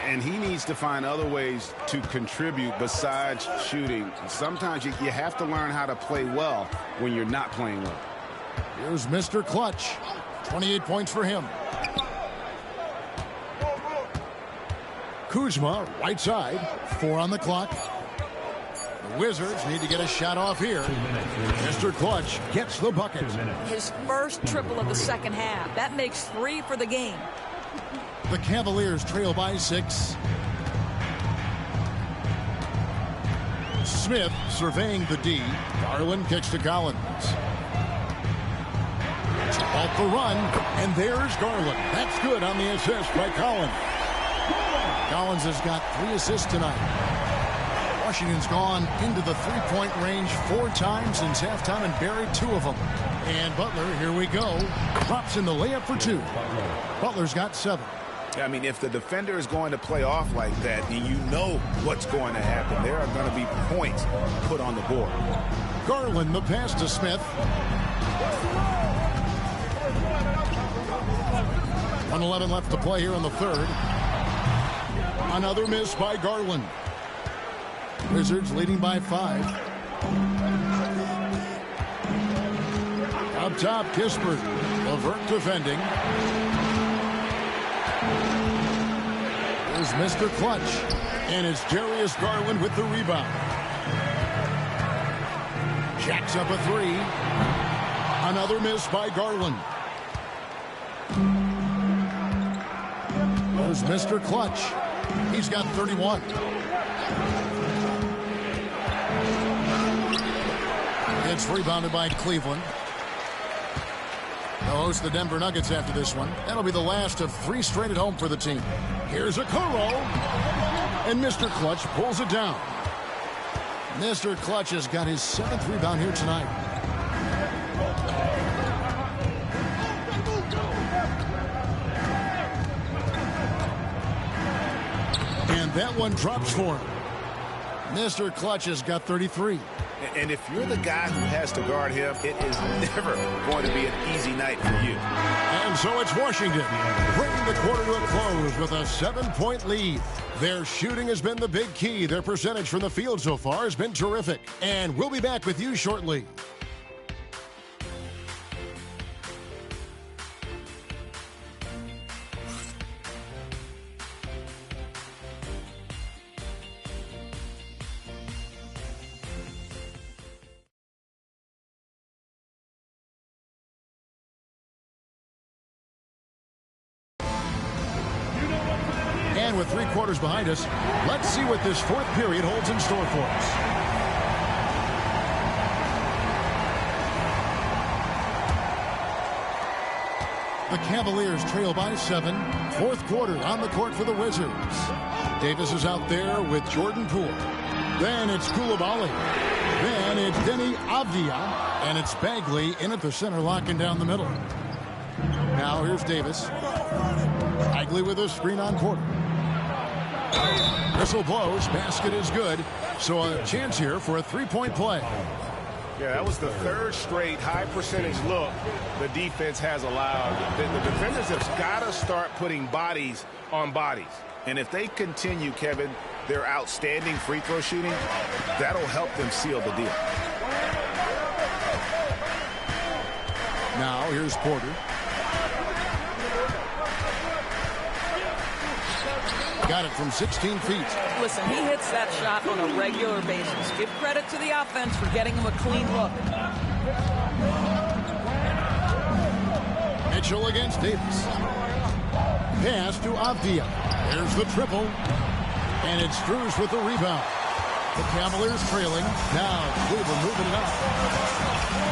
And he needs to find other ways to contribute besides shooting. Sometimes you have to learn how to play well when you're not playing well. Here's Mr. Clutch. 28 points for him. Kuzma, right side. 4 on the clock. The Wizards need to get a shot off here. Mr. Clutch gets the bucket. His first triple of the second half. That makes 3 for the game. The Cavaliers trail by 6. Smith surveying the D. Garland kicks to Collins. Off the run, and there's Garland. That's good on the assist by Collins. Collins has got 3 assists tonight. Washington's gone into the three-point range 4 times since halftime and buried 2 of them. And Butler, here we go, drops in the layup for 2. Butler's got 7. I mean, if the defender is going to play off like that, and you know what's going to happen, there are going to be points put on the board. Garland, the pass to Smith. 1:11 left to play here in the third. Another miss by Garland. Wizards leading by 5. Up top, Kispert. LeVert defending. Here's Mr. Clutch. And it's Darius Garland with the rebound. Jacks up a 3. Another miss by Garland. There's Mr. Clutch. He's got 31. It's rebounded by Cleveland. They'll host the Denver Nuggets after this one. That'll be the last of 3 straight at home for the team. Here's Okoro. And Mr. Clutch pulls it down. Mr. Clutch has got his 7th rebound here tonight. And that one drops for him. Mr. Clutch has got 33. And if you're the guy who has to guard him, it is never going to be an easy night for you. And so it's Washington bringing the quarter to a close with a 7-point lead. Their shooting has been the big key. Their percentage from the field so far has been terrific. And we'll be back with you shortly. And with 3 quarters behind us, let's see what this 4th period holds in store for us. The Cavaliers trail by 7. Fourth quarter on the court for the Wizards. Davis is out there with Jordan Poole. Then it's Koulibaly. Then it's Denny Avdia. And it's Bagley in at the center, locking down the middle. Now here's Davis. Bagley with a screen on Porter. Whistle blows. Basket is good. So a chance here for a three-point play. Yeah, that was the third straight high percentage look the defense has allowed. The defenders have got to start putting bodies on bodies. And if they continue, Kevin, their outstanding free throw shooting, that'll help them seal the deal. Now here's Porter. Got it from 16 feet. Listen, he hits that shot on a regular basis. Give credit to the offense for getting him a clean look. Mitchell against Davis. Pass to Avdia. There's the triple. And it's Strus with the rebound. The Cavaliers trailing. Now Cleveland moving it up.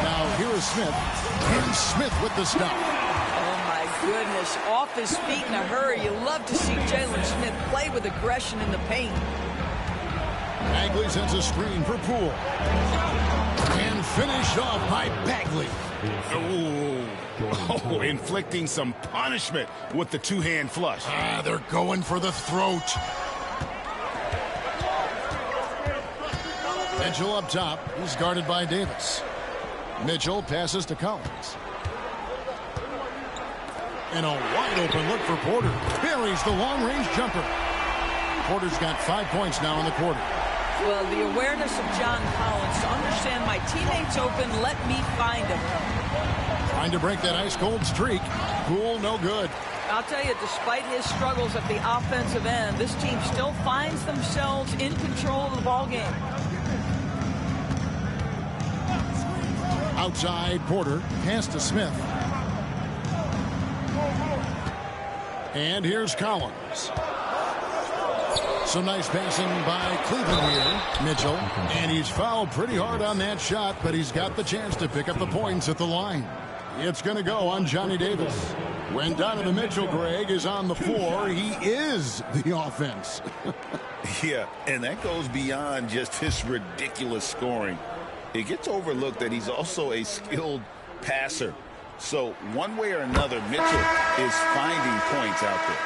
Now here is Smith. And Smith with the stop. Oh my goodness. Off his feet in a hurry. You love to see Jalen Smith play with aggression in the paint. Bagley sends a screen for Poole. And finished off by Bagley. Oh, inflicting some punishment with the two-hand flush. They're going for the throat. Mitchell up top. He's guarded by Davis. Mitchell passes to Collins. And a wide open look for Porter. Buries the long-range jumper. Porter's got 5 points now in the quarter. Well, the awareness of John Collins to understand my teammate's open, let me find him. Trying to break that ice-cold streak. Poole, no good. I'll tell you, despite his struggles at the offensive end, this team still finds themselves in control of the ball game. Outside, Porter. Pass to Smith. And here's Collins. Some nice passing by Cleveland here. Mitchell. And he's fouled pretty hard on that shot, but he's got the chance to pick up the points at the line. It's going to go on Johnny Davis. When Donovan Mitchell, Greg, is on the floor, he is the offense. Yeah, and that goes beyond just his ridiculous scoring. It gets overlooked that he's also a skilled passer. So one way or another, Mitchell is finding points out there.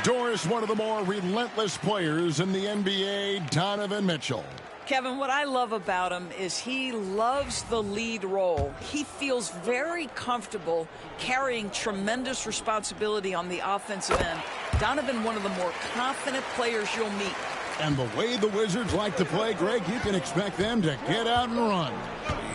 Doris, one of the more relentless players in the NBA, Donovan Mitchell. Kevin, what I love about him is he loves the lead role. He feels very comfortable carrying tremendous responsibility on the offensive end. Donovan, one of the more confident players you'll meet. And the way the Wizards like to play, Greg, you can expect them to get out and run.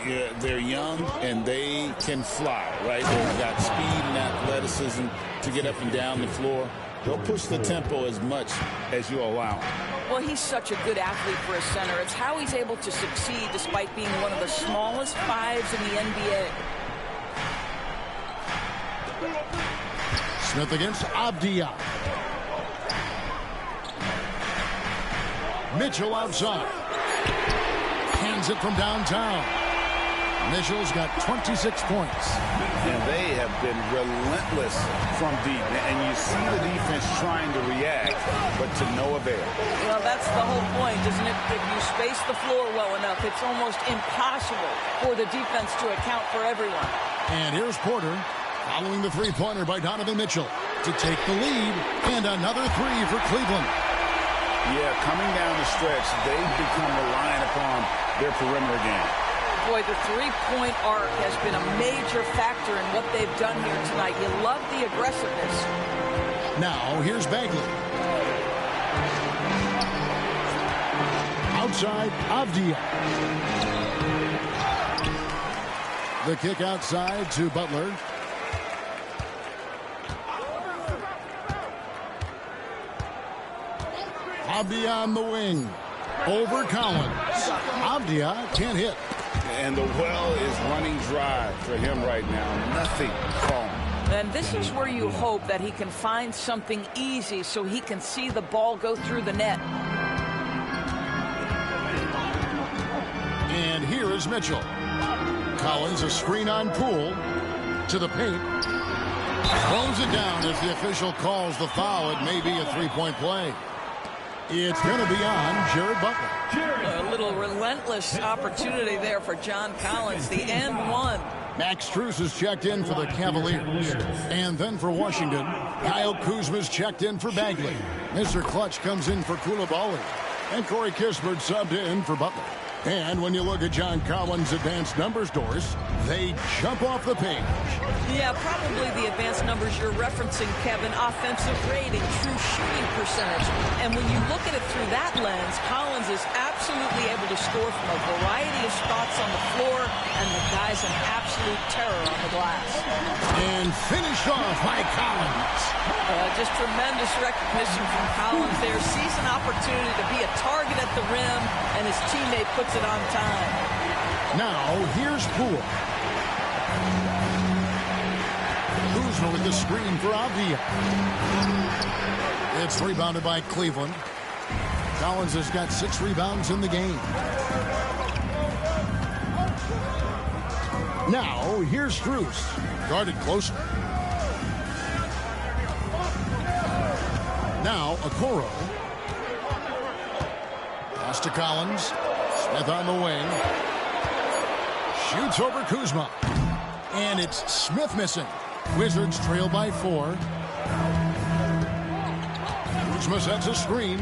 Yeah, they're young and they can fly, right? They've got speed and athleticism to get up and down the floor. They'll push the tempo as much as you allow them. Well, he's such a good athlete for a center. It's how he's able to succeed despite being one of the smallest fives in the NBA. Smith against Avdia. Mitchell outside. Hands it from downtown. Mitchell's got 26 points. And they have been relentless from deep. And you see the defense trying to react, but to no avail. Well, that's the whole point, isn't it? If you space the floor well enough, it's almost impossible for the defense to account for everyone. And here's Porter following the three-pointer by Donovan Mitchell to take the lead. And another three for Cleveland. Yeah, coming down the stretch, they've become reliant upon their perimeter game. Boy, the three-point arc has been a major factor in what they've done here tonight. You love the aggressiveness. Now, here's Bagley. Outside, Avdia. The kick outside to Butler. Avdia on the wing. Over Collins. Avdia can't hit. And the well is running dry for him right now. Nothing falling. And this is where you hope that he can find something easy so he can see the ball go through the net. And here is Mitchell. Collins, a screen on Poole to the paint. Throws it down as the official calls the foul. It may be a three-point play. It's going to be on Jared Butler. A little relentless opportunity there for John Collins, the and one. Max Strus is checked in for the Cavaliers. And then for Washington, Kyle Kuzma's checked in for Bagley. Mr. Clutch comes in for Coulibaly. And Corey Kispert subbed in for Butler. And when you look at John Collins' advanced numbers, Doris, they jump off the page. Yeah, probably the advanced numbers you're referencing, Kevin. Offensive rating, true shooting percentage. And when you look at it through that lens, Collins is absolutely able to score from a variety of spots on the floor, and the guy's an absolute terror on the glass. And finished off by Collins. Just tremendous recognition from Collins there. Sees an opportunity to be a target at the rim, and his teammate puts it on time. Now, here's Poole. Kuzma with the screen for Avdia. It's rebounded by Cleveland. Collins has got 6 rebounds in the game. Now, here's Strus. Guarded closer. Now, Okoro. Pass to Collins. Smith on the wing. Shoots over Kuzma. And it's Smith missing. Wizards trail by 4. Kuzma sets a screen.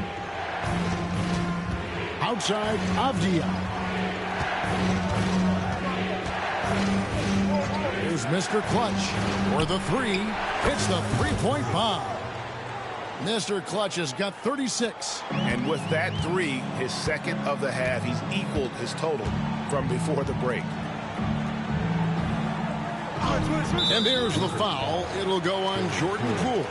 Outside, Avdia. Here's Mr. Clutch for the 3. Hits the three-point bomb. Mr. Clutch has got 36. And with that 3, his second of the half, he's equaled his total from before the break. And there's the foul. It'll go on Jordan Poole.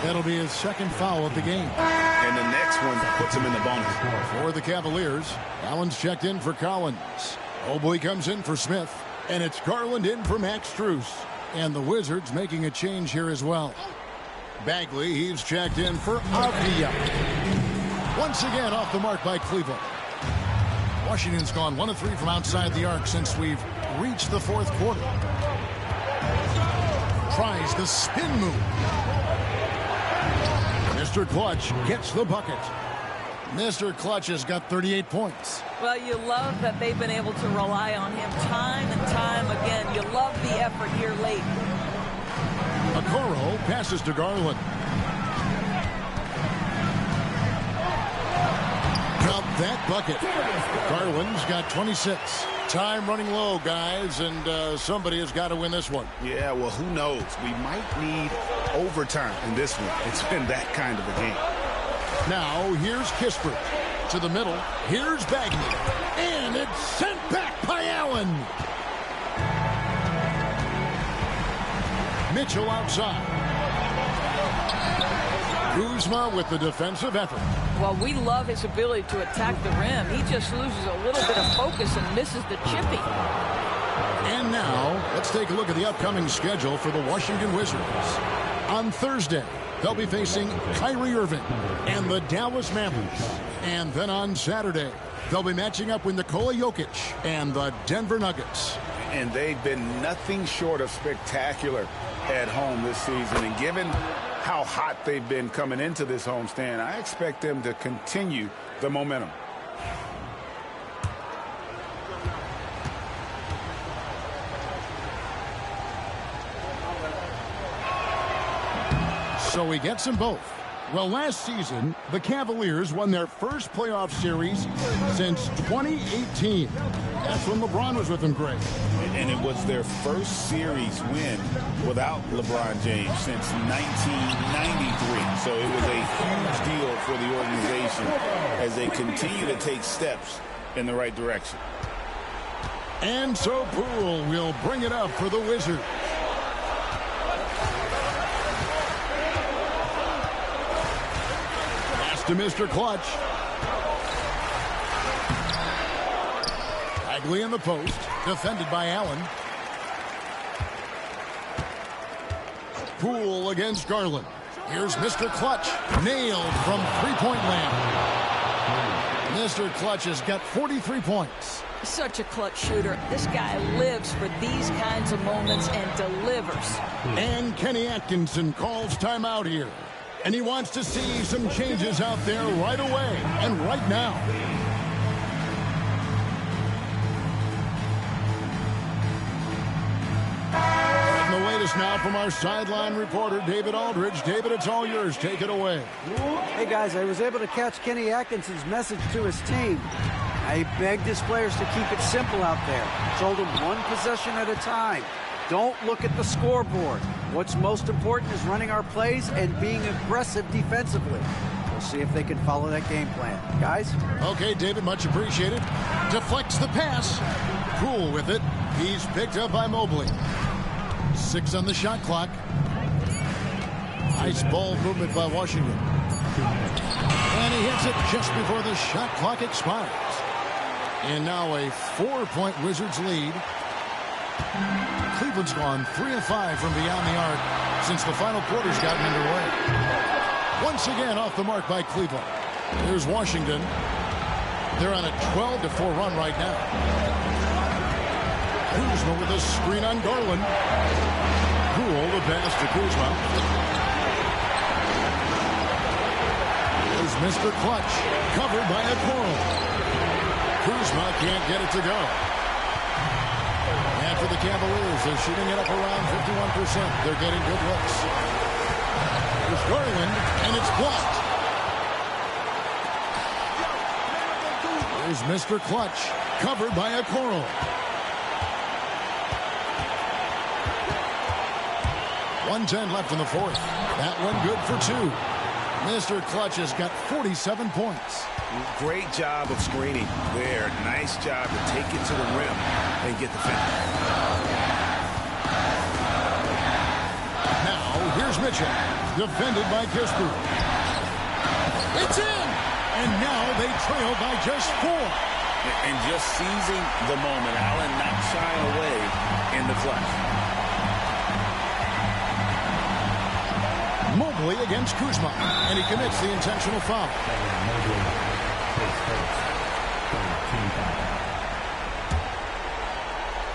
That'll be his second foul of the game. And the next one puts him in the bonus. For the Cavaliers, Allen's checked in for Collins. Mobley comes in for Smith. And it's Garland in for Max Strus. And the Wizards making a change here as well. Bagley, he's checked in for Avdia. Once again off the mark by Cleveland. Washington's gone 1 of 3 from outside the arc since we've reached the 4th quarter. Tries the spin move. Mr. Clutch gets the bucket. Mr. Clutch has got 38 points. Well, you love that they've been able to rely on him time and time again. You love the effort here late. Okoro passes to Garland. Got that bucket. Garland's got 26. Time running low, guys, and somebody has got to win this one. Yeah, well, who knows? We might need overtime in this one. It's been that kind of a game. Now, here's Kispert. To the middle. Here's Bagley. And it's sent back by Allen. Mitchell outside. Kuzma with the defensive effort. Well, we love his ability to attack the rim. He just loses a little bit of focus and misses the chippy. And now, let's take a look at the upcoming schedule for the Washington Wizards. On Thursday, they'll be facing Kyrie Irving and the Dallas Mavericks. And then on Saturday, they'll be matching up with Nikola Jokic and the Denver Nuggets. And they've been nothing short of spectacular at home this season. And given how hot they've been coming into this homestand, I expect them to continue the momentum. So we get them both. Well, last season, the Cavaliers won their first playoff series since 2018. That's when LeBron was with them, Greg. And it was their first series win without LeBron James since 1993. So it was a huge deal for the organization as they continue to take steps in the right direction. And so Poole will bring it up for the Wizards. To Mr. Clutch. Bagley in the post, defended by Allen. Poole against Garland. Here's Mr. Clutch, nailed from three-point land. Mr. Clutch has got 43 points. Such a clutch shooter. This guy lives for these kinds of moments and delivers. And Kenny Atkinson calls timeout here. And he wants to see some changes out there right away and right now. And the latest now from our sideline reporter, David Aldridge. David, it's all yours. Take it away. Hey, guys, I was able to catch Kenny Atkinson's message to his team. He begged his players to keep it simple out there. Told them one possession at a time. Don't look at the scoreboard. What's most important is running our plays and being aggressive defensively. We'll see if they can follow that game plan. Guys? Okay, David, much appreciated. Deflects the pass. Cool with it. He's picked up by Mobley. 6 on the shot clock. Nice ball movement by Washington. And he hits it just before the shot clock expires. And now a 4-point Wizards lead. Cleveland's gone 3 of 5 from beyond the arc since the final quarter's gotten underway. Once again off the mark by Cleveland. Here's Washington. They're on a 12-4 run right now. Kuzma with a screen on Garland. Poole the pass to Kuzma. Here's Mr. Clutch, covered by a Coral. Kuzma can't get it to go. And for the Cavaliers, they're shooting it up around 51%. They're getting good looks. There's Garland, and it's blocked. There's Mr. Clutch, covered by a Coral. .110 left in the fourth. That one good for 2. Mr. Clutch has got 47 points. Great job of screening there. Nice job to take it to the rim and get the finish. Now, here's Mitchell, defended by Kispert. It's in! And now they trail by just 4. And just seizing the moment. Allen not shying away in the clutch. Mobley against Kuzma, and he commits the intentional foul.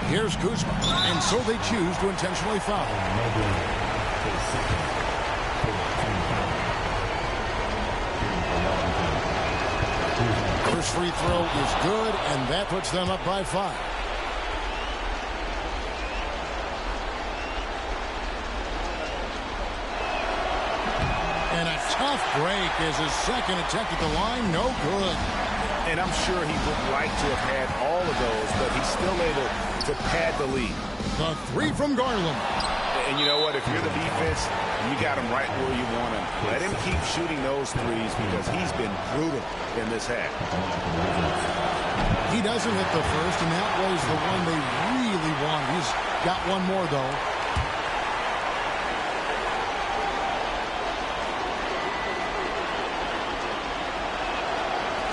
Here's Kuzma, and so they choose to intentionally foul. First free throw is good, and that puts them up by 5. And a tough break is his second attempt at the line. No good. And I'm sure he would like to have had all of those, but he's still able to pad the lead. The 3 from Garland. And you know what? If you're the defense, you got him right where you want him. Let him keep shooting those threes because he's been brutal in this half. He doesn't hit the first, and that was the one they really want. He's got one more, though.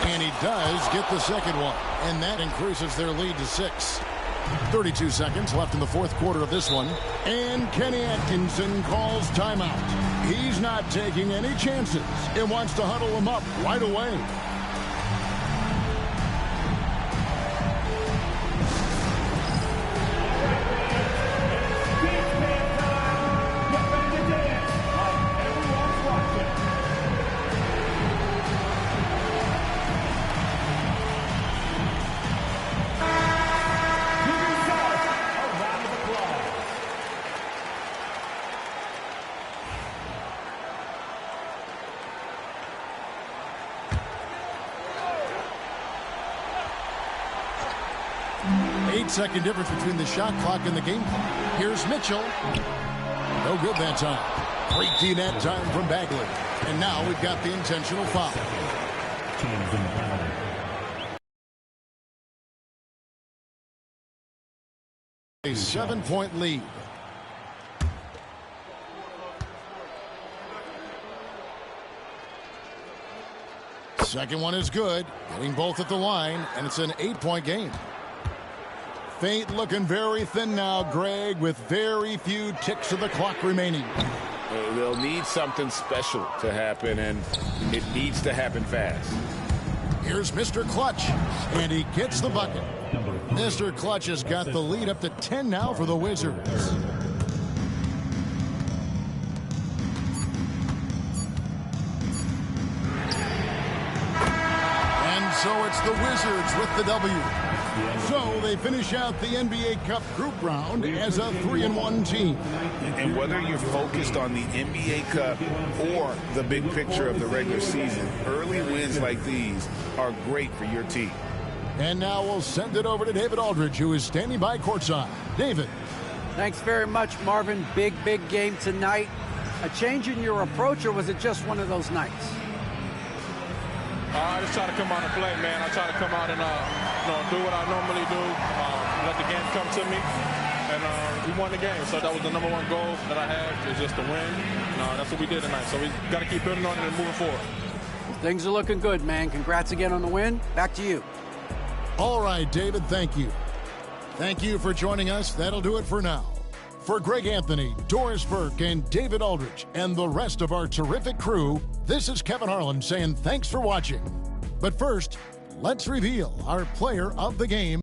And he does get the second one, and that increases their lead to 6. 32 seconds left in the fourth quarter of this one, and Kenny Atkinson calls timeout. He's not taking any chances. He wants to huddle them up right away. Second difference between the shot clock and the game clock. Here's Mitchell. No good that time. Great D that time from Bagley. And now we've got the intentional foul. A 7-point lead. Second one is good. Getting both at the line, and it's an 8-point game. Fate looking very thin now, Greg, with very few ticks of the clock remaining. They'll need something special to happen, and it needs to happen fast. Here's Mr. Clutch, and he gets the bucket. Mr. Clutch has got the lead up to 10 now for the Wizards. And so it's the Wizards with the W. So they finish out the NBA Cup group round as a 3-1 team. And whether you're focused on the NBA Cup or the big picture of the regular season, early wins like these are great for your team. And now we'll send it over to David Aldridge, who is standing by courtside. David. Thanks very much, Marvin. Big game tonight. A change in your approach, or was it just one of those nights? I just try to come out and play, man. I try to come out and do what I normally do, let the game come to me, and we won the game. So that was the number one goal that I had, is just to win. That's what we did tonight. So we got to keep building on it and moving forward. Well, things are looking good, man. Congrats again on the win. Back to you. All right, David, thank you. Thank you for joining us. That'll do it for now. For Greg Anthony, Doris Burke, and David Aldridge, and the rest of our terrific crew, this is Kevin Harlan saying thanks for watching. But first, let's reveal our player of the game.